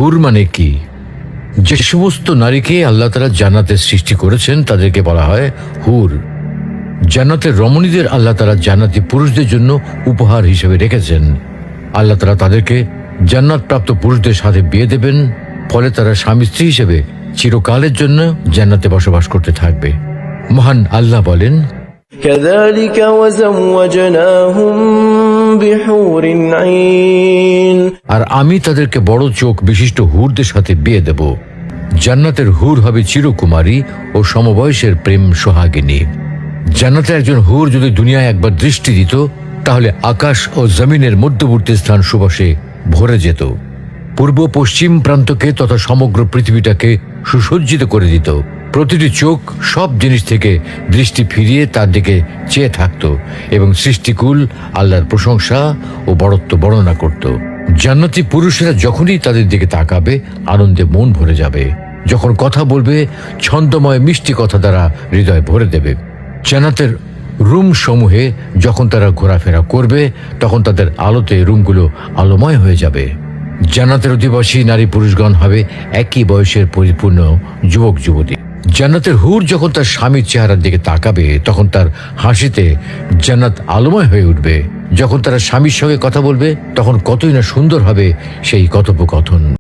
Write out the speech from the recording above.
হুর মানে কি? যে সমস্ত নারীকে আল্লাহ তাআলা জান্নাতে সৃষ্টি করেছেন তাদেরকে বলা হয় হুর। জান্নাতের রমণীদের আল্লাহ তাআলা জান্নাতি পুরুষদের জন্য উপহার হিসেবে রেখেছেন। আল্লাহ তাআলা তাদেরকে জান্নাত প্রাপ্ত পুরুষদের সাথে বিয়ে দেবেন, ফলে তারা স্বামী স্ত্রী হিসেবে চিরকালের জন্য জান্নাতে বসবাস করতে থাকবে। মহান আল্লাহ বলেন, كذلك وزوجناهم بحور عين। আর আমি তাদেরকে বড় চোখ বিশিষ্ট হুরদের সাথে বিয়ে দেব। জান্নাতের হুর হবে চিরকুমারী ও সমবয়সের প্রেম সোহাগিনী। জান্নাতে একজন হুর যদি দুনিয়ায় একবার দৃষ্টি দিত, তাহলে আকাশ ও জমিনের মধ্যবর্তী স্থান সুবাসে ভরে যেত। পূর্ব পশ্চিম প্রান্তকে তথা সমগ্র পৃথিবীটাকে সুসজ্জিত করে দিত। প্রতিটি চোখ সব জিনিস থেকে দৃষ্টি ফিরিয়ে তার দিকে চেয়ে থাকত এবং সৃষ্টিকুল আল্লাহর প্রশংসা ও বড়ত্ব বর্ণনা করত। জান্নাতি পুরুষেরা যখনই তাদের দিকে তাকাবে, আনন্দে মন ভরে যাবে। যখন কথা বলবে, ছন্দময় মিষ্টি কথা দ্বারা হৃদয় ভরে দেবে। জান্নাতের রুম সমূহে যখন তারা ঘোরাফেরা করবে, তখন তাদের আলোতে রুমগুলো আলোময় হয়ে যাবে। জান্নাতের অধিবাসী নারী পুরুষগণ হবে একই বয়সের পরিপূর্ণ যুবক যুবতী। জান্নাতের হুর যখন তার স্বামীর চেহারার দিকে তাকাবে, তখন তার হাসিতে জান্নাত আলোময় হয়ে উঠবে। যখন তারা স্বামীর সঙ্গে কথা বলবে, তখন কতই না সুন্দর হবে সেই কথোপকথন।